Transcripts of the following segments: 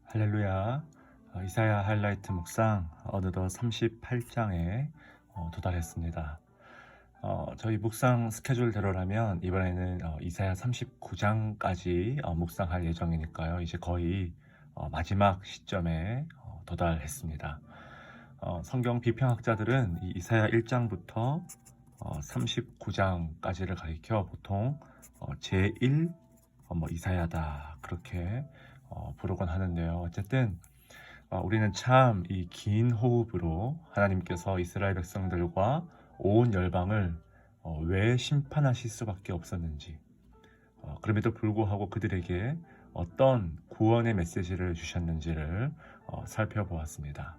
할렐루야. 이사야 하이라이트 묵상 어느덧 38장에 도달했습니다. 저희 묵상 스케줄대로라면 이번에는 이사야 39장까지 묵상할 예정이니까요. 이제 거의 마지막 시점에 도달했습니다. 성경 비평학자들은 이 이사야 1장부터 39장까지를 가리켜 보통 제1 이사야다 그렇게 부르곤 하는데요. 어쨌든 우리는 참 이 긴 호흡으로 하나님께서 이스라엘 백성들과 온 열방을 왜 심판하실 수밖에 없었는지, 그럼에도 불구하고 그들에게 어떤 구원의 메시지를 주셨는지를 살펴보았습니다.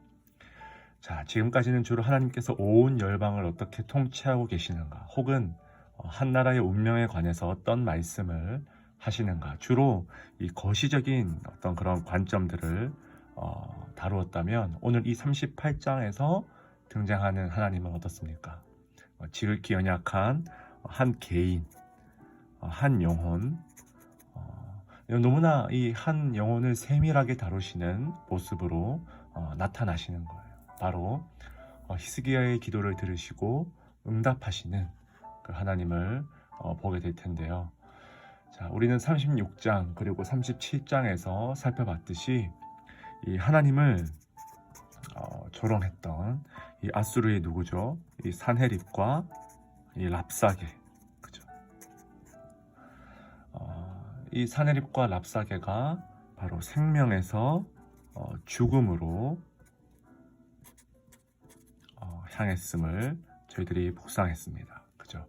자, 지금까지는 주로 하나님께서 온 열방을 어떻게 통치하고 계시는가, 혹은 한 나라의 운명에 관해서 어떤 말씀을 하시는가, 주로 이 거시적인 어떤 그런 관점들을 다루었다면, 오늘 이 38장에서 등장하는 하나님은 어떻습니까? 지극히 연약한 한 개인, 한 영혼, 너무나 이 한 영혼을 세밀하게 다루시는 모습으로 나타나시는 거예요. 바로 히스기야의 기도를 들으시고 응답하시는 그 하나님을 보게 될 텐데요. 자, 우리는 36장 그리고 37장에서 살펴봤듯이 이 하나님을 조롱했던 이 아수르의 누구죠? 이 산헤립과 이 랍사게, 그죠? 이 산헤립과 랍사게가 바로 생명에서 죽음으로 향했음을 저희들이 묵상했습니다. 그죠?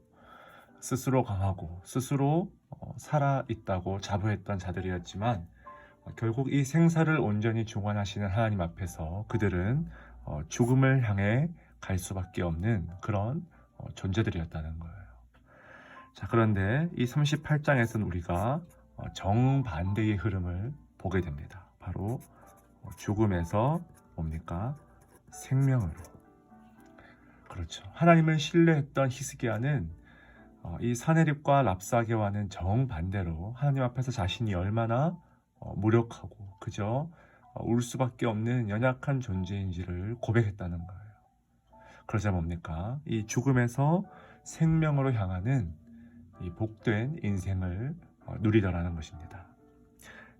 스스로 강하고 스스로 살아있다고 자부했던 자들이었지만 결국 이 생사를 온전히 주관하시는 하나님 앞에서 그들은 죽음을 향해 갈 수밖에 없는 그런 존재들이었다는 거예요. 자, 그런데 이 38장에서는 우리가 정반대의 흐름을 보게 됩니다. 바로 죽음에서 뭡니까? 생명으로. 그렇죠. 하나님을 신뢰했던 히스기야는 이 산헤립과 랍사게와는 정반대로 하나님 앞에서 자신이 얼마나 무력하고 그저 울 수밖에 없는 연약한 존재인지를 고백했다는 거예요. 그러자 뭡니까? 이 죽음에서 생명으로 향하는 이 복된 인생을 누리더라는 것입니다.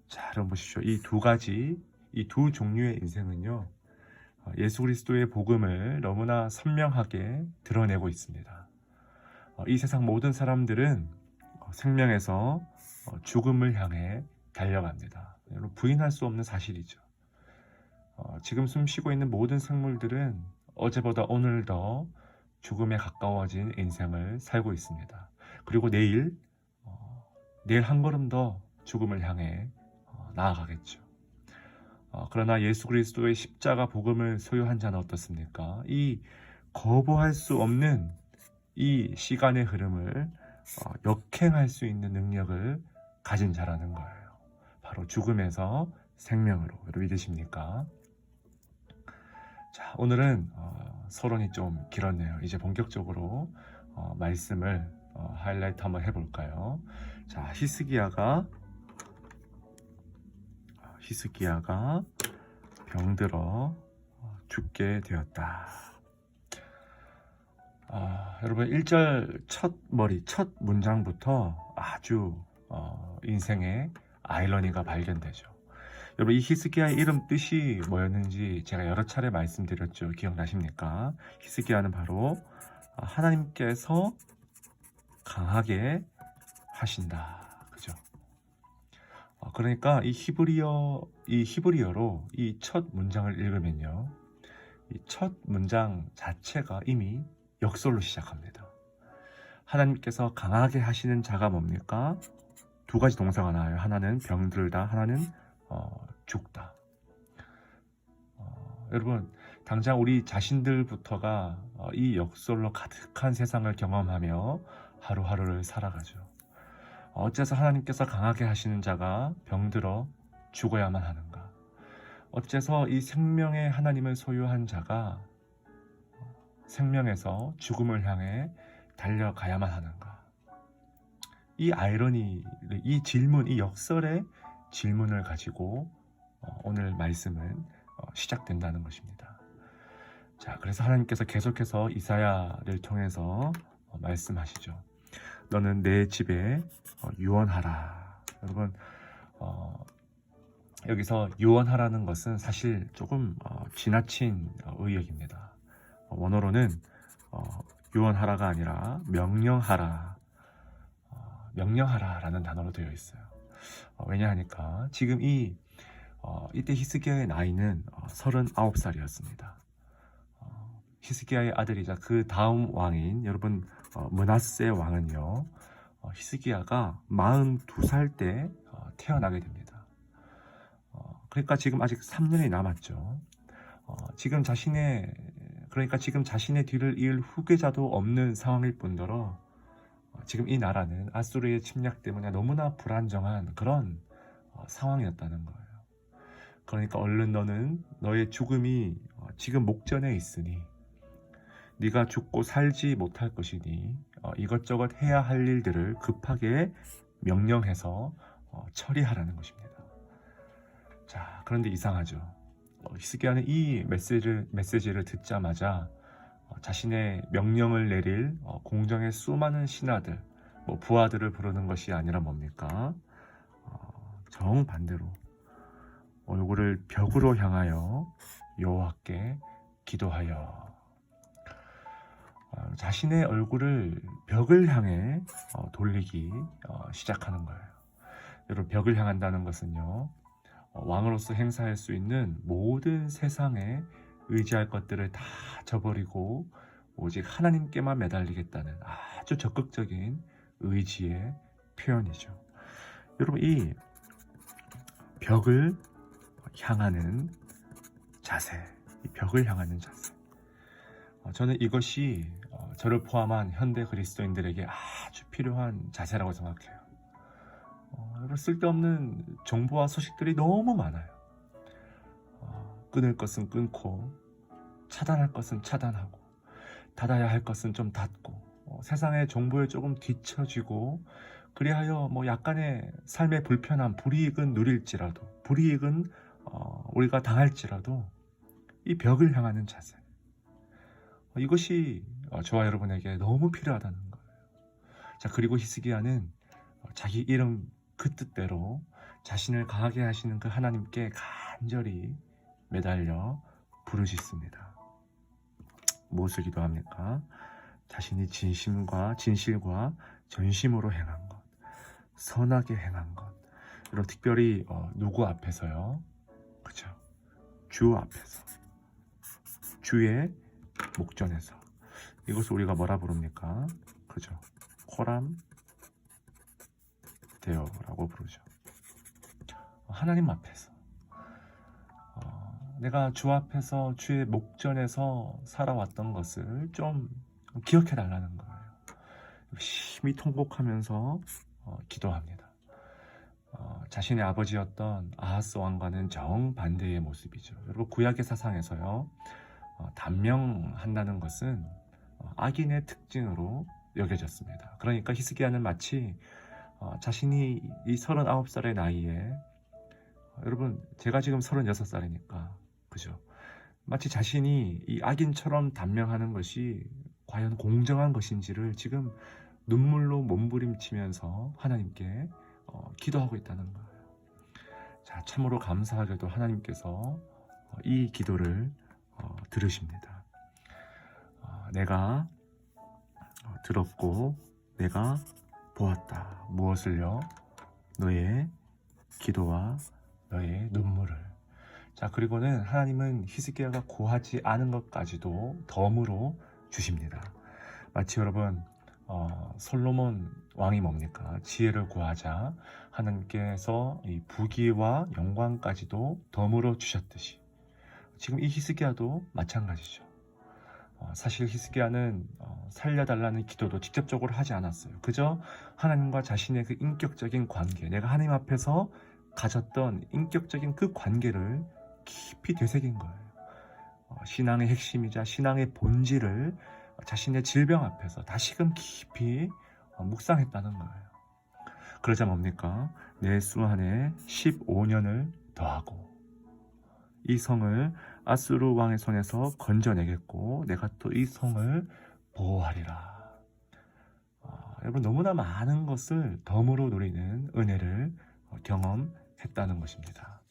자, 여러분 보십시오. 이 두 가지, 이 두 종류의 인생은요, 예수 그리스도의 복음을 너무나 선명하게 드러내고 있습니다. 이 세상 모든 사람들은 생명에서 죽음을 향해 달려갑니다. 여러분, 부인할 수 없는 사실이죠. 지금 숨쉬고 있는 모든 생물들은 어제보다 오늘 더 죽음에 가까워진 인생을 살고 있습니다. 그리고 내일 한 걸음 더 죽음을 향해 나아가겠죠. 그러나 예수 그리스도의 십자가 복음을 소유한 자는 어떻습니까? 이 거부할 수 없는 이 시간의 흐름을 역행할 수 있는 능력을 가진 자라는 거예요. 바로 죽음에서 생명으로. 여러분 믿으십니까? 자, 오늘은 서론이 좀 길었네요. 이제 본격적으로 말씀을 하이라이트 한번 해볼까요? 자, 히스기야가 병들어 죽게 되었다. 여러분 1절 첫 문장부터 아주 인생의 아이러니가 발견되죠. 여러분 이 히스기야의 이름 뜻이 뭐였는지 제가 여러 차례 말씀드렸죠. 기억나십니까? 히스기야는 바로 하나님께서 강하게 하신다. 그죠? 그러니까 이 히브리어로 이 첫 문장을 읽으면요, 이 첫 문장 자체가 이미 역설로 시작합니다. 하나님께서 강하게 하시는 자가 뭡니까? 두 가지 동사가 나와요. 하나는 병들다, 하나는 죽다. 여러분, 당장 우리 자신들부터가 이 역설로 가득한 세상을 경험하며 하루하루를 살아가죠. 어째서 하나님께서 강하게 하시는 자가 병들어 죽어야만 하는가? 어째서 이 생명의 하나님을 소유한 자가 생명에서 죽음을 향해 달려가야만 하는가? 이 아이러니를, 이 질문, 이 역설의 질문을 가지고 오늘 말씀은 시작된다는 것입니다. 자, 그래서 하나님께서 계속해서 이사야를 통해서 말씀하시죠. 너는 내 집에 유언하라. 여러분, 여기서 유언하라는 것은 사실 조금 지나친 의역입니다. 원어로는 유언하라가 아니라 명령하라, 명령하라라는 단어로 되어 있어요. 왜냐하니까 지금 이때 히스기야의 나이는 39살이었습니다. 히스기야의 아들이자 그 다음 왕인 여러분 므낫세 왕은요, 히스기야가 42살 때 태어나게 됩니다. 그러니까 지금 아직 3년이 남았죠. 그러니까 지금 자신의 뒤를 이을 후계자도 없는 상황일 뿐더러 지금 이 나라는 아수르의 침략 때문에 너무나 불안정한 그런 상황이었다는 거예요. 그러니까 얼른 너는 너의 죽음이 지금 목전에 있으니 네가 죽고 살지 못할 것이니 이것저것 해야 할 일들을 급하게 명령해서 처리하라는 것입니다. 자, 그런데 이상하죠. 히스기야는 이 메시지를 듣자마자 자신의 명령을 내릴 공정의 수많은 신하들, 부하들을 부르는 것이 아니라 뭡니까? 정반대로 얼굴을 벽으로 향하여 여호와께 기도하여 자신의 얼굴을 벽을 향해 돌리기 시작하는 거예요. 여러분, 벽을 향한다는 것은요, 왕으로서 행사할 수 있는 모든 세상에 의지할 것들을 다 저버리고 오직 하나님께만 매달리겠다는 아주 적극적인 의지의 표현이죠. 여러분, 이 벽을 향하는 자세, 이 벽을 향하는 자세, 저는 이것이 저를 포함한 현대 그리스도인들에게 아주 필요한 자세라고 생각해요. 여러분, 쓸데없는 정보와 소식들이 너무 많아요. 끊을 것은 끊고, 차단할 것은 차단하고, 닫아야 할 것은 좀 닫고, 세상의 정보에 조금 뒤처지고, 그리하여 약간의 삶의 불편함, 불이익은 누릴지라도, 불이익은 우리가 당할지라도 이 벽을 향하는 자세, 이것이 저와 여러분에게 너무 필요하다는 거예요. 자, 그리고 히스기야는 자기 이름 그 뜻대로 자신을 강하게 하시는 그 하나님께 간절히 매달려 부르짖습니다. 무엇을 기도합니까? 자신이 진실과 전심으로 행한 것, 선하게 행한 것. 그리고 특별히 누구 앞에서요? 그죠? 주 앞에서, 주의 목전에서. 이것을 우리가 뭐라 부릅니까? 그죠? 코람 데오라고 부르죠. 하나님 앞에서, 내가 주 앞에서, 주의 목전에서 살아왔던 것을 좀 기억해 달라는 거예요. 열심히 통곡하면서 기도합니다. 자신의 아버지였던 아하스 왕과는 정반대의 모습이죠. 여러분, 구약의 사상에서요, 단명한다는 것은 악인의 특징으로 여겨졌습니다. 그러니까 히스기야는 마치 자신이 이 39살의 나이에, 여러분, 제가 지금 36살이니까 그죠? 마치 자신이 이 악인처럼 단명하는 것이 과연 공정한 것인지를 지금 눈물로 몸부림치면서 하나님께 기도하고 있다는 거예요. 자, 참으로 감사하게도 하나님께서 이 기도를 들으십니다. 내가 들었고 내가 보았다. 무엇을요? 너의 기도와 너의 눈물을. 자, 그리고는 하나님은 히스기야가 구하지 않은 것까지도 덤으로 주십니다. 마치 여러분, 솔로몬 왕이 뭡니까? 지혜를 구하자 하나님께서 이 부귀와 영광까지도 덤으로 주셨듯이 지금 이 히스기야도 마찬가지죠. 사실 히스기야는 살려달라는 기도도 직접적으로 하지 않았어요. 그저 하나님과 자신의 그 인격적인 관계, 내가 하나님 앞에서 가졌던 인격적인 그 관계를 깊이 되새긴 거예요. 신앙의 핵심이자 신앙의 본질을 자신의 질병 앞에서 다시금 깊이 묵상했다는 거예요. 그러자 뭡니까? 내 수 안에 15년을 더하고 이 성을 아수르 왕의 손에서 건져내겠고 내가 또 이 성을 보호하리라. 여러분 너무나 많은 것을 덤으로 누리는 은혜를 경험했다는 것입니다.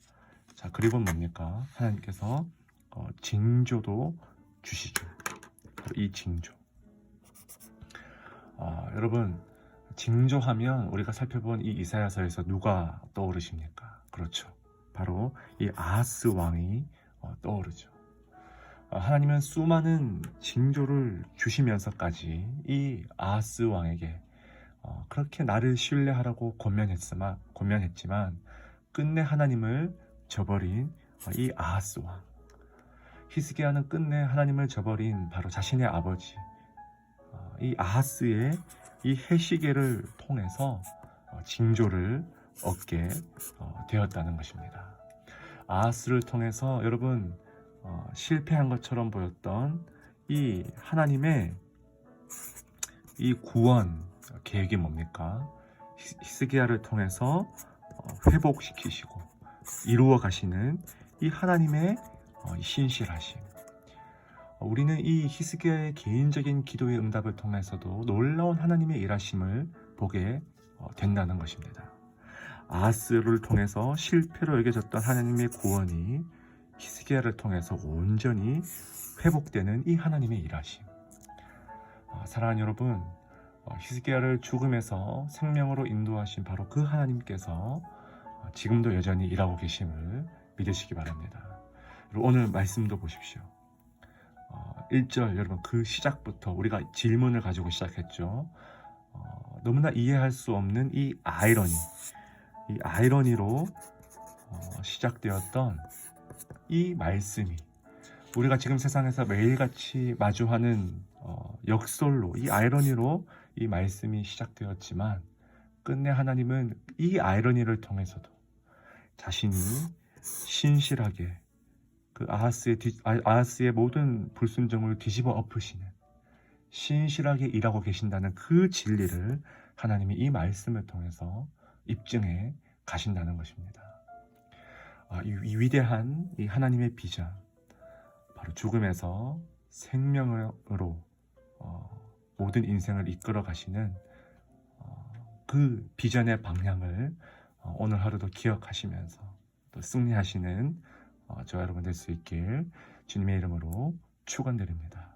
자, 그리고 뭡니까? 하나님께서 징조도 주시죠. 이 징조. 여러분 징조하면 우리가 살펴본 이 이사야서에서 누가 떠오르십니까? 그렇죠. 바로 이 아하스 왕이 떠오르죠. 하나님은 수많은 징조를 주시면서까지 이 아하스 왕에게 그렇게 나를 신뢰하라고 권면했지만 끝내 하나님을 저버린 이 아하스 왕. 히스기야는 끝내 하나님을 저버린 바로 자신의 아버지 이 아하스의 이 해시계를 통해서 징조를 얻게 되었다는 것입니다. 아하스를 통해서 여러분 실패한 것처럼 보였던 이 하나님의 이 구원 계획이 뭡니까? 히스기야를 통해서 회복시키시고 이루어 가시는 이 하나님의 신실하심. 우리는 이 히스기야의 개인적인 기도의 응답을 통해서도 놀라운 하나님의 일하심을 보게 된다는 것입니다. 아하스를 통해서 실패로 여겨졌던 하나님의 구원이 히스기야를 통해서 온전히 회복되는 이 하나님의 일하심. 사랑하는 여러분, 히스기야를 죽음에서 생명으로 인도하신 바로 그 하나님께서 지금도 여전히 일하고 계심을 믿으시기 바랍니다. 그리고 오늘 말씀도 보십시오. 1절 여러분 그 시작부터 우리가 질문을 가지고 시작했죠. 너무나 이해할 수 없는 이 아이러니로 시작되었던 이 말씀이 우리가 지금 세상에서 매일같이 마주하는 역설로 이 아이러니로 이 말씀이 시작되었지만 끝내 하나님은 이 아이러니를 통해서도 자신이 신실하게 그 아하스의 모든 불순종을 뒤집어 엎으시는 신실하게 일하고 계신다는 그 진리를 하나님이 이 말씀을 통해서 입증해 가신다는 것입니다. 이 위대한 이 하나님의 비전, 바로 죽음에서 생명으로 모든 인생을 이끌어 가시는 그 비전의 방향을 오늘 하루도 기억하시면서 또 승리하시는 저와 여러분 될 수 있길 주님의 이름으로 축원드립니다.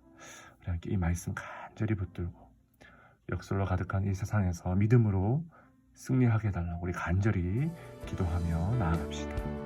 우리 함께 이 말씀 간절히 붙들고 역설로 가득한 이 세상에서 믿음으로 승리하게 해달라고 우리 간절히 기도하며 나아갑시다.